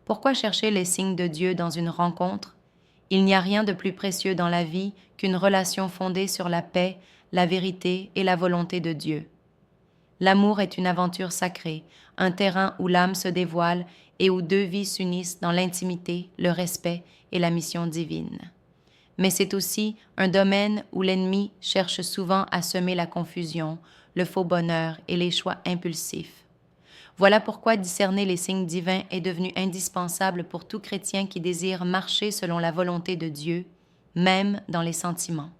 Pourquoi chercher les signes de Dieu dans une rencontre? Il n'y a rien de plus précieux dans la vie qu'une relation fondée sur la paix, la vérité et la volonté de Dieu. L'amour est une aventure sacrée, un terrain où l'âme se dévoile et où deux vies s'unissent dans l'intimité, le respect et la mission divine. Mais c'est aussi un domaine où l'ennemi cherche souvent à semer la confusion, le faux bonheur et les choix impulsifs. Voilà pourquoi discerner les signes divins est devenu indispensable pour tout chrétien qui désire marcher selon la volonté de Dieu, même dans les sentiments.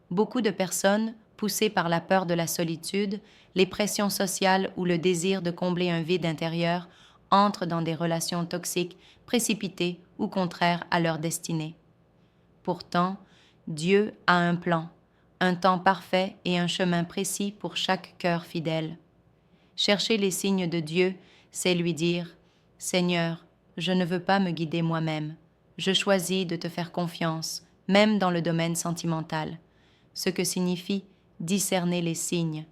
Beaucoup de personnes, poussées par la peur de la solitude, les pressions sociales ou le désir de combler un vide intérieur, entrent dans des relations toxiques, précipitées ou contraires à leur destinée. Pourtant, Dieu a un plan, un temps parfait et un chemin précis pour chaque cœur fidèle. Chercher les signes de Dieu, c'est lui dire « Seigneur, je ne veux pas me guider moi-même. Je choisis de te faire confiance, même dans le domaine sentimental. » Ce que signifie discerner les signes.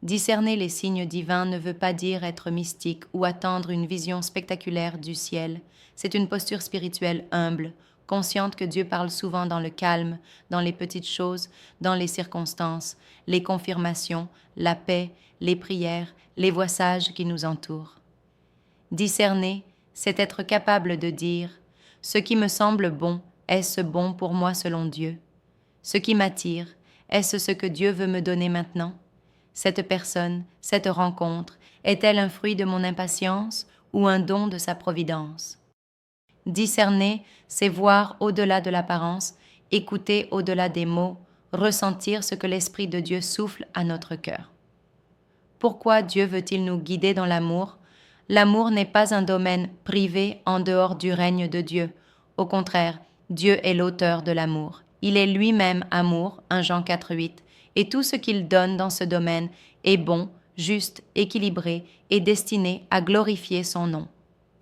Discerner les signes divins ne veut pas dire être mystique ou attendre une vision spectaculaire du ciel. C'est une posture spirituelle humble, consciente que Dieu parle souvent dans le calme, dans les petites choses, dans les circonstances, les confirmations, la paix, les prières, les voix sages qui nous entourent. Discerner, c'est être capable de dire « Ce qui me semble bon, est-ce bon pour moi selon Dieu? Ce qui m'attire, est-ce ce que Dieu veut me donner maintenant? Cette personne, cette rencontre, est-elle un fruit de mon impatience ou un don de sa providence? » Discerner, c'est voir au-delà de l'apparence, écouter au-delà des mots, ressentir ce que l'Esprit de Dieu souffle à notre cœur. Pourquoi Dieu veut-il nous guider dans l'amour? L'amour n'est pas un domaine privé en dehors du règne de Dieu. Au contraire, Dieu est l'auteur de l'amour. Il est lui-même amour, 1 Jean 4,8, et tout ce qu'il donne dans ce domaine est bon, juste, équilibré et destiné à glorifier son nom.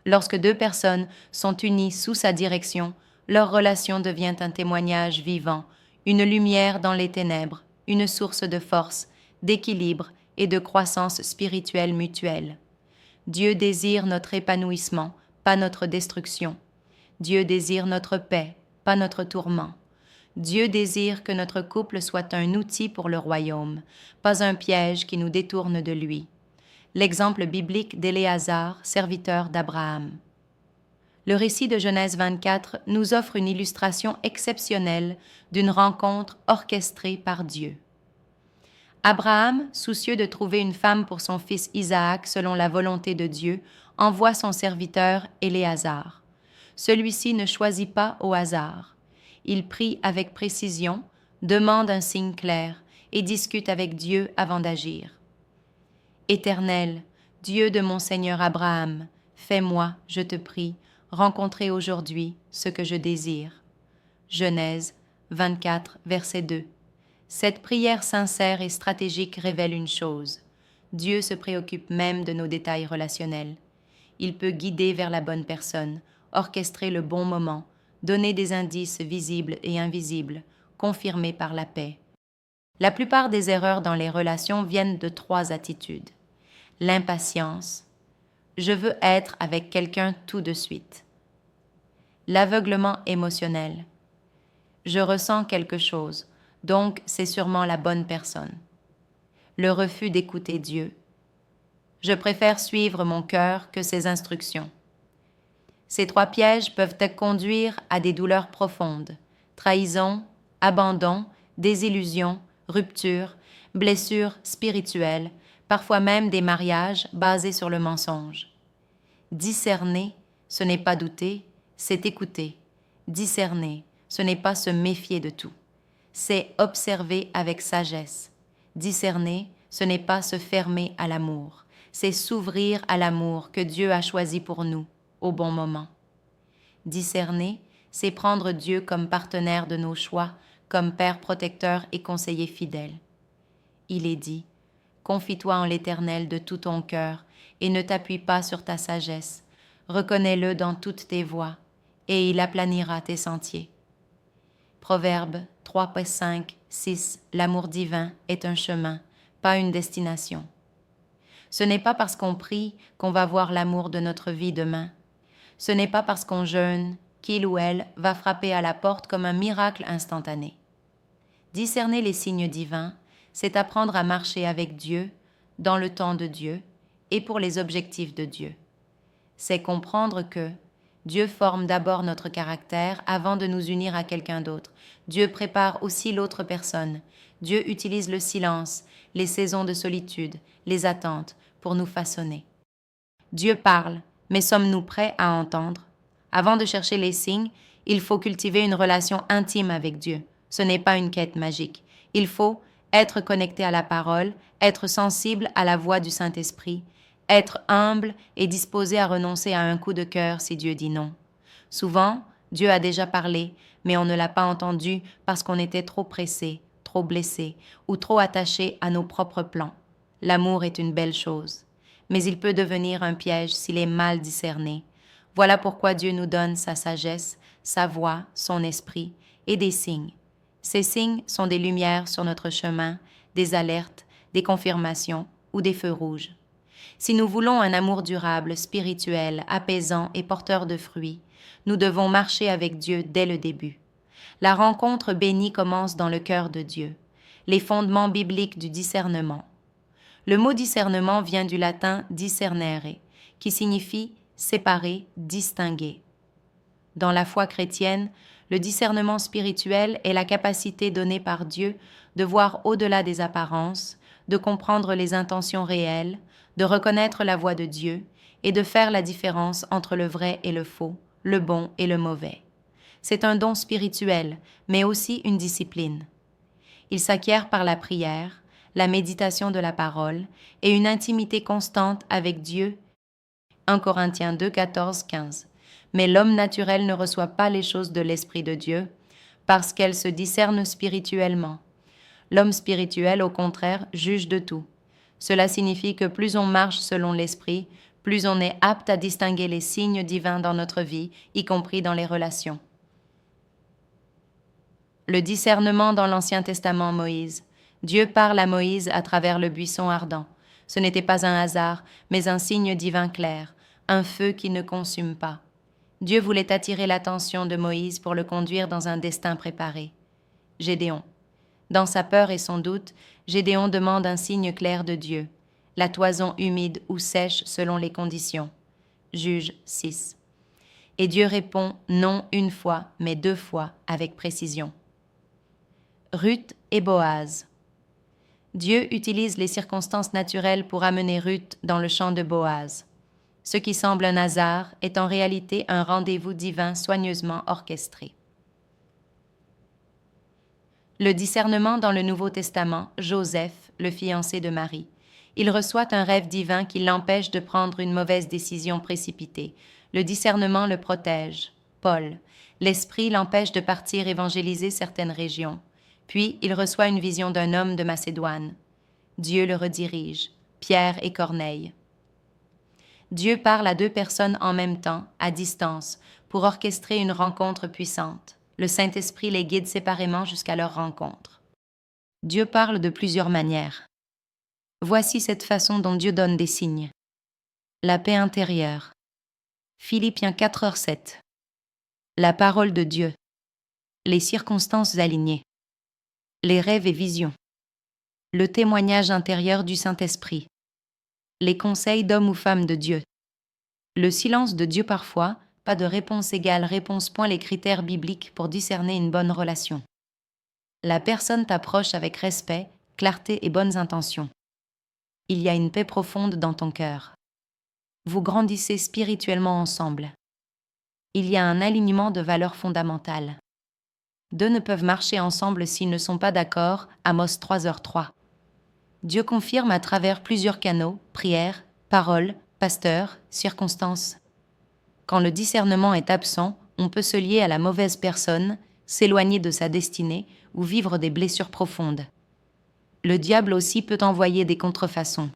Lorsque deux personnes sont unies sous sa direction, leur relation devient un témoignage vivant, une lumière dans les ténèbres, une source de force, d'équilibre et de croissance spirituelle mutuelle. Dieu désire notre épanouissement, pas notre destruction. Dieu désire notre paix, pas notre tourment. Dieu désire que notre couple soit un outil pour le royaume, pas un piège qui nous détourne de lui. L'exemple biblique d'Éléazar, serviteur d'Abraham. Le récit de Genèse 24 nous offre une illustration exceptionnelle d'une rencontre orchestrée par Dieu. Abraham, soucieux de trouver une femme pour son fils Isaac selon la volonté de Dieu, envoie son serviteur Éléazar. Celui-ci ne choisit pas au hasard. Il prie avec précision, demande un signe clair et discute avec Dieu avant d'agir. Éternel, Dieu de mon Seigneur Abraham, fais-moi, je te prie, rencontrer aujourd'hui ce que je désire. Genèse 24, verset 2. Cette prière sincère et stratégique révèle une chose. Dieu se préoccupe même de nos détails relationnels. Il peut guider vers la bonne personne, orchestrer le bon moment, donner des indices visibles et invisibles, confirmés par la paix. La plupart des erreurs dans les relations viennent de 3 attitudes. L'impatience. Je veux être avec quelqu'un tout de suite. L'aveuglement émotionnel. Je ressens quelque chose, donc c'est sûrement la bonne personne. Le refus d'écouter Dieu. Je préfère suivre mon cœur que ses instructions. Ces 3 pièges peuvent te conduire à des douleurs profondes, trahison, abandon, désillusion, rupture, blessures spirituelles, parfois même des mariages basés sur le mensonge. Discerner, ce n'est pas douter, c'est écouter. Discerner, ce n'est pas se méfier de tout, c'est observer avec sagesse. Discerner, ce n'est pas se fermer à l'amour, c'est s'ouvrir à l'amour que Dieu a choisi pour nous, au bon moment. Discerner, c'est prendre Dieu comme partenaire de nos choix, comme Père protecteur et conseiller fidèle. Il est dit, « Confie-toi en l'Éternel de tout ton cœur et ne t'appuie pas sur ta sagesse. Reconnais-le dans toutes tes voies, et il aplanira tes sentiers. » Proverbes 3, 5, 6. L'amour divin est un chemin, pas une destination. Ce n'est pas parce qu'on prie qu'on va voir l'amour de notre vie demain. Ce n'est pas parce qu'on jeûne qu'il ou elle va frapper à la porte comme un miracle instantané. Discerner les signes divins, c'est apprendre à marcher avec Dieu, dans le temps de Dieu et pour les objectifs de Dieu. C'est comprendre que Dieu forme d'abord notre caractère avant de nous unir à quelqu'un d'autre. Dieu prépare aussi l'autre personne. Dieu utilise le silence, les saisons de solitude, les attentes pour nous façonner. Dieu parle, mais sommes-nous prêts à entendre? Avant de chercher les signes, il faut cultiver une relation intime avec Dieu. Ce n'est pas une quête magique. Il faut être connecté à la parole, être sensible à la voix du Saint-Esprit, être humble et disposé à renoncer à un coup de cœur si Dieu dit non. Souvent, Dieu a déjà parlé, mais on ne l'a pas entendu parce qu'on était trop pressé, trop blessé ou trop attaché à nos propres plans. L'amour est une belle chose, mais il peut devenir un piège s'il est mal discerné. Voilà pourquoi Dieu nous donne sa sagesse, sa voix, son esprit et des signes. Ces signes sont des lumières sur notre chemin, des alertes, des confirmations ou des feux rouges. Si nous voulons un amour durable, spirituel, apaisant et porteur de fruits, nous devons marcher avec Dieu dès le début. La rencontre bénie commence dans le cœur de Dieu. Les fondements bibliques du discernement. Le mot discernement vient du latin discernere, qui signifie séparer, distinguer. Dans la foi chrétienne, le discernement spirituel est la capacité donnée par Dieu de voir au-delà des apparences, de comprendre les intentions réelles, de reconnaître la voix de Dieu et de faire la différence entre le vrai et le faux, le bon et le mauvais. C'est un don spirituel, mais aussi une discipline. Il s'acquiert par la prière, la méditation de la parole et une intimité constante avec Dieu. 1 Corinthiens 2, 14, 15. Mais l'homme naturel ne reçoit pas les choses de l'Esprit de Dieu, parce qu'elles se discernent spirituellement. L'homme spirituel, au contraire, juge de tout. Cela signifie que plus on marche selon l'Esprit, plus on est apte à distinguer les signes divins dans notre vie, y compris dans les relations. Le discernement dans l'Ancien Testament, Moïse. Dieu parle à Moïse à travers le buisson ardent. Ce n'était pas un hasard, mais un signe divin clair, un feu qui ne consume pas. Dieu voulait attirer l'attention de Moïse pour le conduire dans un destin préparé. Gédéon. Dans sa peur et son doute, Gédéon demande un signe clair de Dieu, la toison humide ou sèche selon les conditions. Juge 6. Et Dieu répond non une fois, mais 2 fois, avec précision. Ruth et Boaz. Dieu utilise les circonstances naturelles pour amener Ruth dans le champ de Boaz. Ce qui semble un hasard est en réalité un rendez-vous divin soigneusement orchestré. Le discernement dans le Nouveau Testament, Joseph, le fiancé de Marie. Il reçoit un rêve divin qui l'empêche de prendre une mauvaise décision précipitée. Le discernement le protège. Paul. L'Esprit l'empêche de partir évangéliser certaines régions. Puis il reçoit une vision d'un homme de Macédoine. Dieu le redirige. Pierre et Corneille. Dieu parle à 2 personnes en même temps, à distance, pour orchestrer une rencontre puissante. Le Saint-Esprit les guide séparément jusqu'à leur rencontre. Dieu parle de plusieurs manières. Voici cette façon dont Dieu donne des signes. La paix intérieure. Philippiens 4h7. La parole de Dieu. Les circonstances alignées. Les rêves et visions. Le témoignage intérieur du Saint-Esprit. Les conseils d'hommes ou femmes de Dieu. Le silence de Dieu parfois, pas de réponse égale réponse point les critères bibliques pour discerner une bonne relation. La personne t'approche avec respect, clarté et bonnes intentions. Il y a une paix profonde dans ton cœur. Vous grandissez spirituellement ensemble. Il y a un alignement de valeurs fondamentales. 2 ne peuvent marcher ensemble s'ils ne sont pas d'accord, Amos 3h3. Dieu confirme à travers plusieurs canaux, prières, paroles, pasteurs, circonstances. Quand le discernement est absent, on peut se lier à la mauvaise personne, s'éloigner de sa destinée ou vivre des blessures profondes. Le diable aussi peut envoyer des contrefaçons.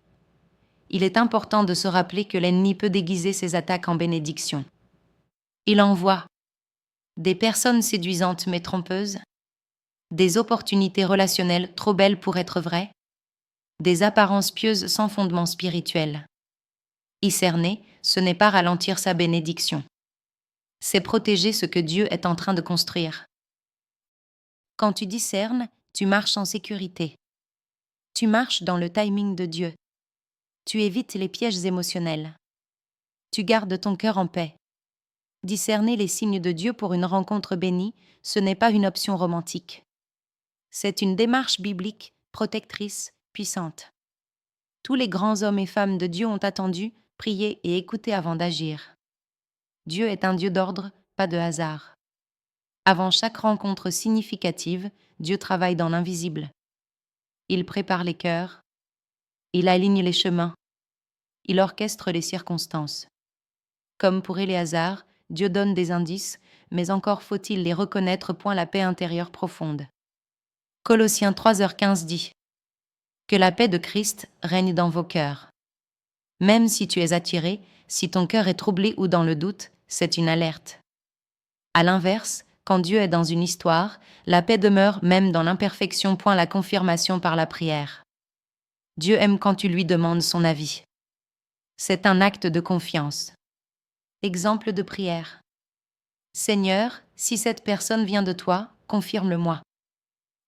Il est important de se rappeler que l'ennemi peut déguiser ses attaques en bénédiction. Il envoie des personnes séduisantes mais trompeuses, des opportunités relationnelles trop belles pour être vraies, des apparences pieuses sans fondement spirituel. Y cerner, ce n'est pas ralentir sa bénédiction. C'est protéger ce que Dieu est en train de construire. Quand tu discernes, tu marches en sécurité. Tu marches dans le timing de Dieu. Tu évites les pièges émotionnels. Tu gardes ton cœur en paix. Discerner les signes de Dieu pour une rencontre bénie, ce n'est pas une option romantique. C'est une démarche biblique, protectrice, puissante. Tous les grands hommes et femmes de Dieu ont attendu, prié et écouté avant d'agir. Dieu est un Dieu d'ordre, pas de hasard. Avant chaque rencontre significative, Dieu travaille dans l'invisible. Il prépare les cœurs, il aligne les chemins, il orchestre les circonstances. Comme pour Éléazar, Dieu donne des indices, mais encore faut-il les reconnaître point la paix intérieure profonde. Colossiens 3h15 dit « Que la paix de Christ règne dans vos cœurs. » Même si tu es attiré, si ton cœur est troublé ou dans le doute, c'est une alerte. À l'inverse, quand Dieu est dans une histoire, la paix demeure même dans l'imperfection, point la confirmation par la prière. Dieu aime quand tu lui demandes son avis. C'est un acte de confiance. Exemple de prière. Seigneur, si cette personne vient de toi, confirme-le-moi.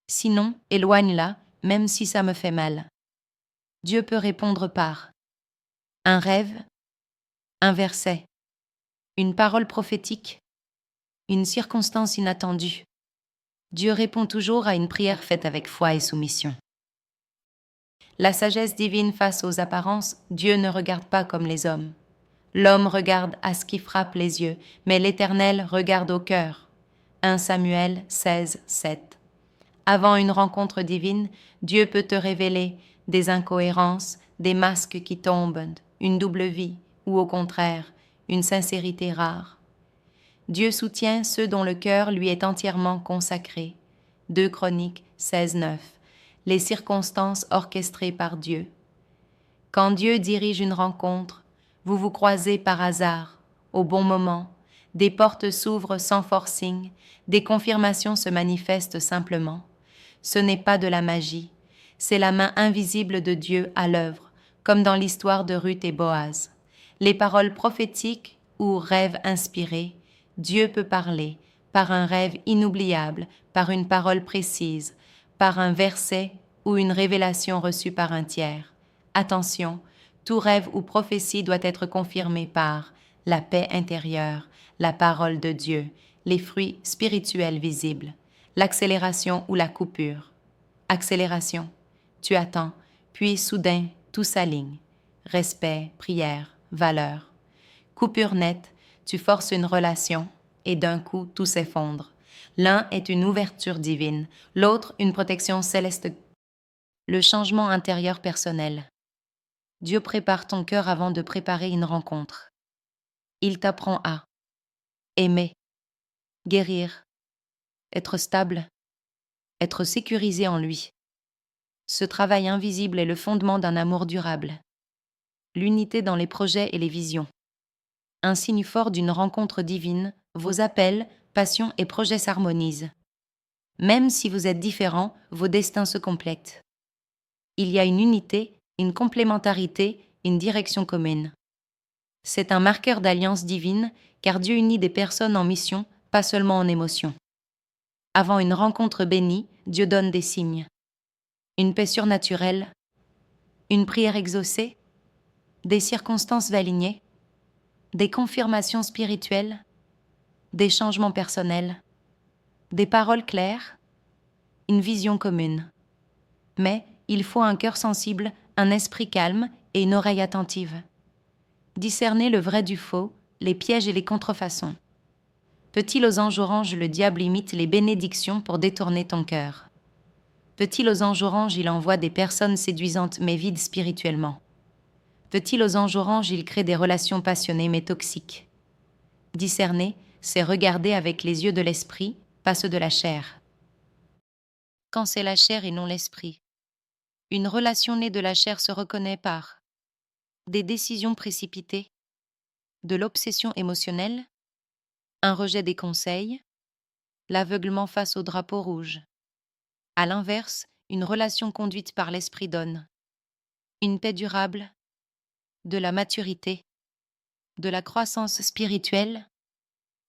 Sinon, éloigne-la, même si ça me fait mal. Dieu peut répondre par un rêve, un verset, une parole prophétique, une circonstance inattendue. Dieu répond toujours à une prière faite avec foi et soumission. La sagesse divine face aux apparences, Dieu ne regarde pas comme les hommes. L'homme regarde à ce qui frappe les yeux, mais l'Éternel regarde au cœur. 1 Samuel 16, 7. Avant une rencontre divine, Dieu peut te révéler des incohérences, des masques qui tombent, une double vie, ou au contraire, une sincérité rare. Dieu soutient ceux dont le cœur lui est entièrement consacré. 2 Chroniques 16, 9. Les circonstances orchestrées par Dieu. Quand Dieu dirige une rencontre, vous vous croisez par hasard, au bon moment, des portes s'ouvrent sans forcing, des confirmations se manifestent simplement. Ce n'est pas de la magie, c'est la main invisible de Dieu à l'œuvre, comme dans l'histoire de Ruth et Boaz. Les paroles prophétiques ou rêves inspirés, Dieu peut parler, par un rêve inoubliable, par une parole précise, par un verset ou une révélation reçue par un tiers. Attention, tout rêve ou prophétie doit être confirmé par la paix intérieure, la parole de Dieu, les fruits spirituels visibles, l'accélération ou la coupure. Accélération, tu attends, puis soudain tout s'aligne. Respect, prière, valeur. Coupure nette, tu forces une relation et d'un coup tout s'effondre. L'un est une ouverture divine, l'autre une protection céleste. Le changement intérieur personnel. Dieu prépare ton cœur avant de préparer une rencontre. Il t'apprend à aimer, guérir, être stable, être sécurisé en lui. Ce travail invisible est le fondement d'un amour durable. L'unité dans les projets et les visions. Un signe fort d'une rencontre divine, vos appels, passions et projets s'harmonisent. Même si vous êtes différents, vos destins se complètent. Il y a une unité, une complémentarité, une direction commune. C'est un marqueur d'alliance divine, car Dieu unit des personnes en mission, pas seulement en émotion. Avant une rencontre bénie, Dieu donne des signes. Une paix surnaturelle, une prière exaucée, des circonstances alignées, des confirmations spirituelles, des changements personnels, des paroles claires, une vision commune. Mais il faut un cœur sensible, un esprit calme et une oreille attentive. Discerner le vrai du faux, les pièges et les contrefaçons. Petit losange orange, le diable imite les bénédictions pour détourner ton cœur. Petit losange orange, il envoie des personnes séduisantes mais vides spirituellement. Petit losange orange, il crée des relations passionnées mais toxiques. Discerner, c'est regarder avec les yeux de l'esprit, pas ceux de la chair. Quand c'est la chair et non l'esprit. Une relation née de la chair se reconnaît par des décisions précipitées, de l'obsession émotionnelle, un rejet des conseils, l'aveuglement face au drapeau rouge. À l'inverse, une relation conduite par l'esprit donne une paix durable, de la maturité, de la croissance spirituelle,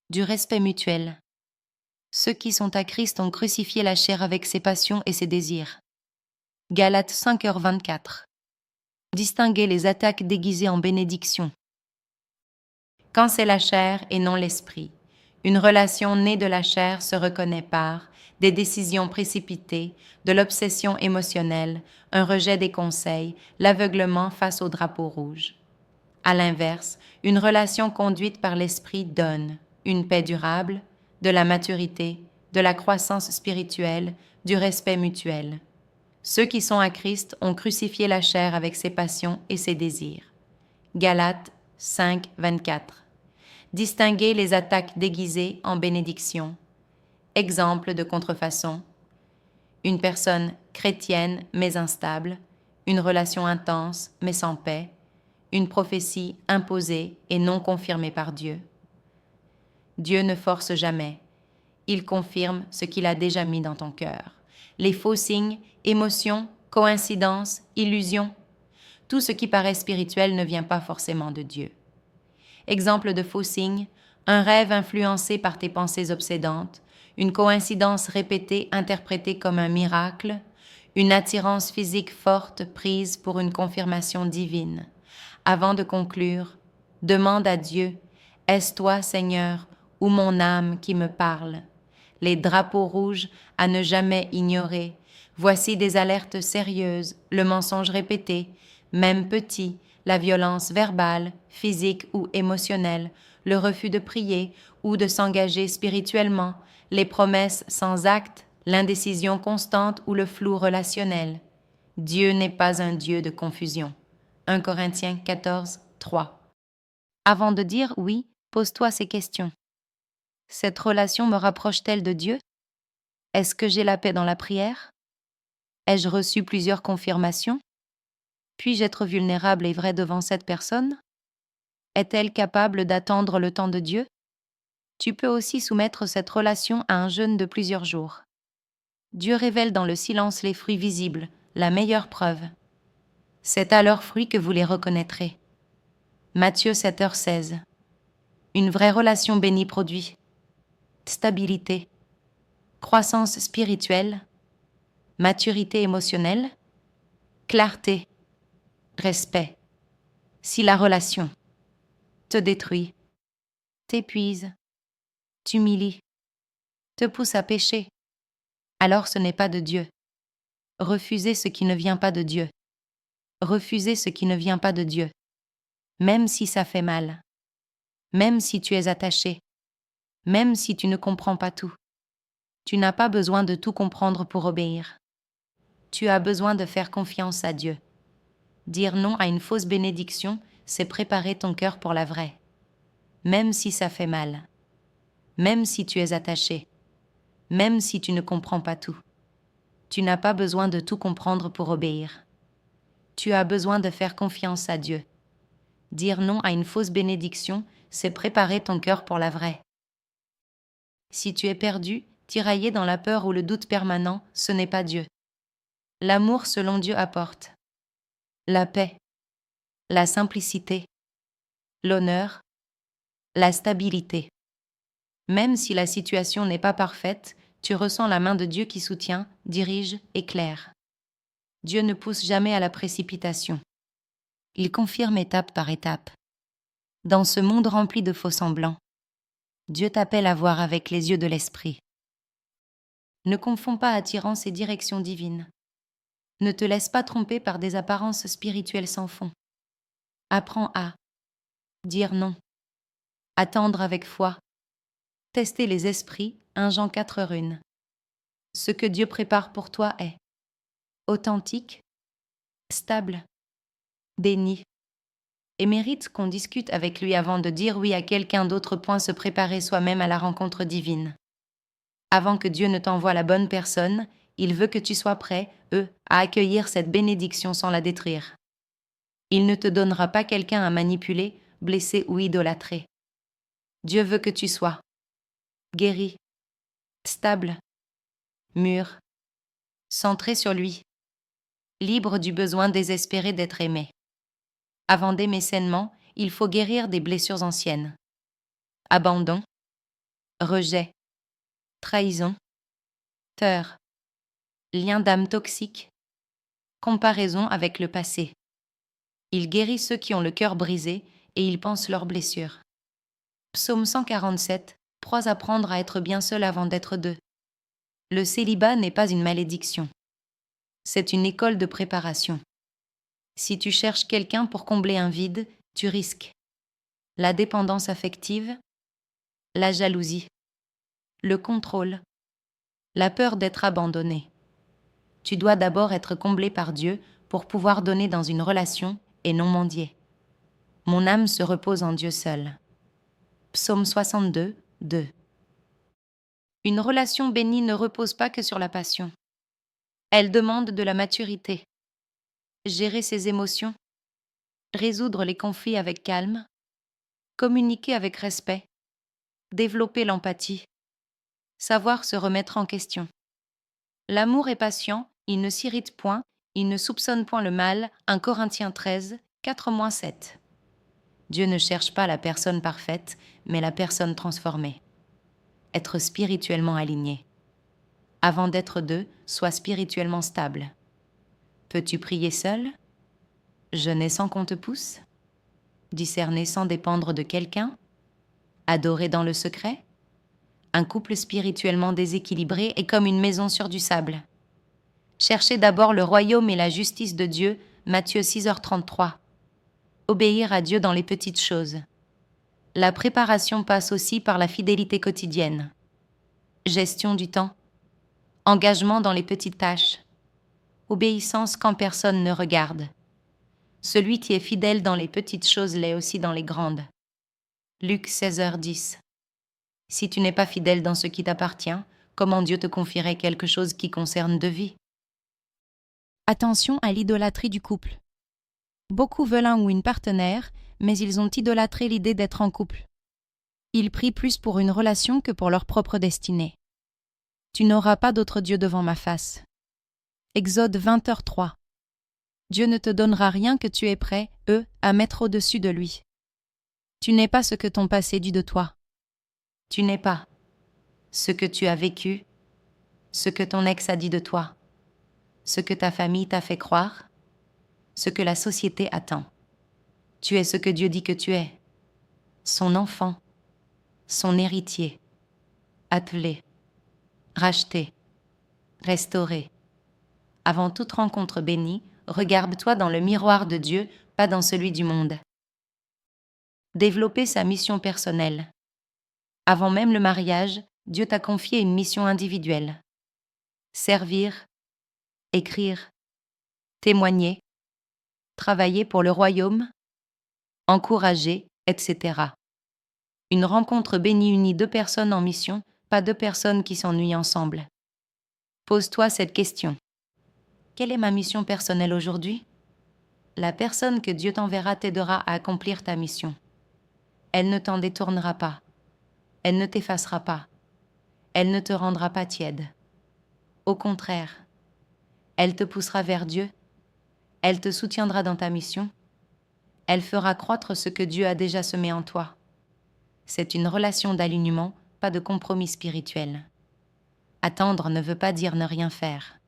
du respect mutuel. Ceux qui sont à Christ ont crucifié la chair avec ses passions et ses désirs. Galates 5h24. Distinguer les attaques déguisées en bénédiction. Quand c'est la chair et non l'esprit, une relation née de la chair se reconnaît par des décisions précipitées, de l'obsession émotionnelle, un rejet des conseils, l'aveuglement face au drapeau rouge. À l'inverse, une relation conduite par l'esprit donne une paix durable, de la maturité, de la croissance spirituelle, du respect mutuel. Ceux qui sont à Christ ont crucifié la chair avec ses passions et ses désirs. Galates 5:24. Distinguer les attaques déguisées en bénédiction. Exemple de contrefaçon. Une personne chrétienne mais instable, une relation intense mais sans paix, une prophétie imposée et non confirmée par Dieu. Dieu ne force jamais. Il confirme ce qu'il a déjà mis dans ton cœur. Les faux signes, émotions, coïncidences, illusions, tout ce qui paraît spirituel ne vient pas forcément de Dieu. Exemple de faux signes, un rêve influencé par tes pensées obsédantes, une coïncidence répétée interprétée comme un miracle, une attirance physique forte prise pour une confirmation divine. Avant de conclure, demande à Dieu, « Est-ce toi, Seigneur, ou mon âme qui me parle ?» Les drapeaux rouges à ne jamais ignorer. Voici des alertes sérieuses, le mensonge répété, même petit, la violence verbale, physique ou émotionnelle, le refus de prier ou de s'engager spirituellement, les promesses sans acte, l'indécision constante ou le flou relationnel. Dieu n'est pas un Dieu de confusion. 1 Corinthiens 14:3. Avant de dire oui, pose-toi ces questions. Cette relation me rapproche-t-elle de Dieu? Est-ce que j'ai la paix dans la prière? Ai-je reçu plusieurs confirmations? Puis-je être vulnérable et vrai devant cette personne? Est-elle capable d'attendre le temps de Dieu? Tu peux aussi soumettre cette relation à un jeûne de plusieurs jours. Dieu révèle dans le silence les fruits visibles, la meilleure preuve. C'est à leurs fruits que vous les reconnaîtrez. Matthieu 7h16. Une vraie relation bénie produit stabilité, croissance spirituelle, maturité émotionnelle, clarté, respect. Si la relation te détruit, t'épuise, t'humilie, te pousse à pécher, alors ce n'est pas de Dieu. Refusez ce qui ne vient pas de Dieu. Refusez ce qui ne vient pas de Dieu, même si ça fait mal, même si tu es attaché, même si tu ne comprends pas tout. Tu n'as pas besoin de tout comprendre pour obéir. Tu as besoin de faire confiance à Dieu. Dire non à une fausse bénédiction, c'est préparer ton cœur pour la vraie. Même si ça fait mal, même si tu es attaché, même si tu ne comprends pas tout. Tu n'as pas besoin de tout comprendre pour obéir. Tu as besoin de faire confiance à Dieu. Dire non à une fausse bénédiction, c'est préparer ton cœur pour la vraie. Si tu es perdu, tiraillé dans la peur ou le doute permanent, ce n'est pas Dieu. L'amour selon Dieu apporte la paix, la simplicité, l'honneur, la stabilité. Même si la situation n'est pas parfaite, tu ressens la main de Dieu qui soutient, dirige, éclaire. Dieu ne pousse jamais à la précipitation. Il confirme étape par étape. Dans ce monde rempli de faux-semblants, Dieu t'appelle à voir avec les yeux de l'esprit. Ne confonds pas attirance et direction divine. Ne te laisse pas tromper par des apparences spirituelles sans fond. Apprends à dire non, attendre avec foi, tester les esprits, 1 Jean 4:1. Ce que Dieu prépare pour toi est authentique, stable, béni, et mérite qu'on discute avec lui avant de dire oui à quelqu'un d'autre. Se préparer soi-même à la rencontre divine. Avant que Dieu ne t'envoie la bonne personne, il veut que tu sois prêt, à accueillir cette bénédiction sans la détruire. Il ne te donnera pas quelqu'un à manipuler, blesser ou idolâtrer. Dieu veut que tu sois guéri, stable, mûr, centré sur lui, libre du besoin désespéré d'être aimé. Avant d'aimer sainement, il faut guérir des blessures anciennes. Abandon, rejet, trahison, peur, lien d'âme toxique, comparaison avec le passé. Il guérit ceux qui ont le cœur brisé et il pense leurs blessures. Psaume 147, 3 apprendre à être bien seul avant d'être deux. Le célibat n'est pas une malédiction. C'est une école de préparation. Si tu cherches quelqu'un pour combler un vide, tu risques la dépendance affective, la jalousie, le contrôle, la peur d'être abandonné. Tu dois d'abord être comblé par Dieu pour pouvoir donner dans une relation et non mendier. Mon âme se repose en Dieu seul. Psaume 62, 2. Une relation bénie ne repose pas que sur la passion. Elle demande de la maturité. Gérer ses émotions, résoudre les conflits avec calme, communiquer avec respect, développer l'empathie, savoir se remettre en question. L'amour est patient, il ne s'irrite point, il ne soupçonne point le mal. 1 Corinthiens 13, 4-7. Dieu ne cherche pas la personne parfaite, mais la personne transformée. Être spirituellement aligné. Avant d'être deux, sois spirituellement stable. Peux-tu prier seul? Jeûner sans qu'on te pousse? Discerner sans dépendre de quelqu'un? Adorer dans le secret? Un couple spirituellement déséquilibré est comme une maison sur du sable. Cherchez d'abord le royaume et la justice de Dieu, Matthieu 6h33. Obéir à Dieu dans les petites choses. La préparation passe aussi par la fidélité quotidienne. Gestion du temps. Engagement dans les petites tâches. Obéissance quand personne ne regarde. Celui qui est fidèle dans les petites choses l'est aussi dans les grandes. Luc 16h10. Si tu n'es pas fidèle dans ce qui t'appartient, comment Dieu te confierait quelque chose qui concerne deux vies? Attention à l'idolâtrie du couple. Beaucoup veulent un ou une partenaire, mais ils ont idolâtré l'idée d'être en couple. Ils prient plus pour une relation que pour leur propre destinée. Tu n'auras pas d'autre Dieu devant ma face. Exode 20h3. Dieu ne te donnera rien que tu es prêt, à mettre au-dessus de lui. Tu n'es pas ce que ton passé dit de toi. Tu n'es pas ce que tu as vécu, ce que ton ex a dit de toi, ce que ta famille t'a fait croire, ce que la société attend. Tu es ce que Dieu dit que tu es, son enfant, son héritier, appelé, racheté, restauré. Avant toute rencontre bénie, regarde-toi dans le miroir de Dieu, pas dans celui du monde. Développer sa mission personnelle. Avant même le mariage, Dieu t'a confié une mission individuelle. Servir, écrire, témoigner, travailler pour le royaume, encourager, etc. Une rencontre bénie unit deux personnes en mission, pas deux personnes qui s'ennuient ensemble. Pose-toi cette question. Quelle est ma mission personnelle aujourd'hui? La personne que Dieu t'enverra t'aidera à accomplir ta mission. Elle ne t'en détournera pas. Elle ne t'effacera pas. Elle ne te rendra pas tiède. Au contraire, elle te poussera vers Dieu. Elle te soutiendra dans ta mission. Elle fera croître ce que Dieu a déjà semé en toi. C'est une relation d'alignement, pas de compromis spirituel. Attendre ne veut pas dire ne rien faire.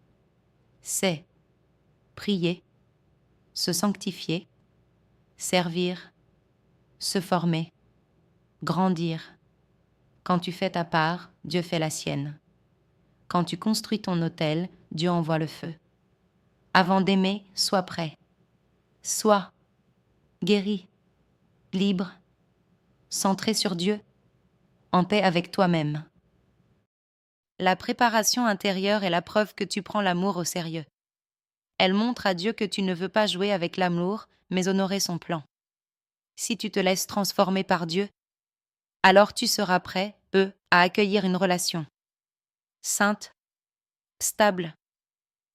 C'est prier, se sanctifier, servir, se former, grandir. Quand tu fais ta part, Dieu fait la sienne. Quand tu construis ton autel, Dieu envoie le feu. Avant d'aimer, sois prêt. Sois guéri, libre, centré sur Dieu, en paix avec toi-même. La préparation intérieure est la preuve que tu prends l'amour au sérieux. Elle montre à Dieu que tu ne veux pas jouer avec l'amour, mais honorer son plan. Si tu te laisses transformer par Dieu, alors tu seras prêt, à accueillir une relation. Sainte, stable,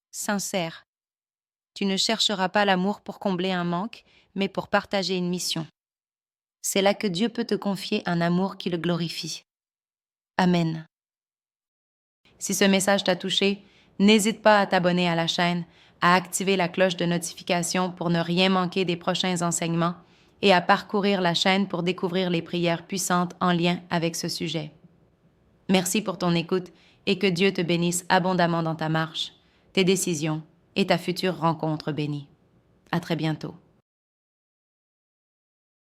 sincère. Tu ne chercheras pas l'amour pour combler un manque, mais pour partager une mission. C'est là que Dieu peut te confier un amour qui le glorifie. Amen. Si ce message t'a touché, n'hésite pas à t'abonner à la chaîne, à activer la cloche de notification pour ne rien manquer des prochains enseignements et à parcourir la chaîne pour découvrir les prières puissantes en lien avec ce sujet. Merci pour ton écoute et que Dieu te bénisse abondamment dans ta marche, tes décisions et ta future rencontre bénie. À très bientôt.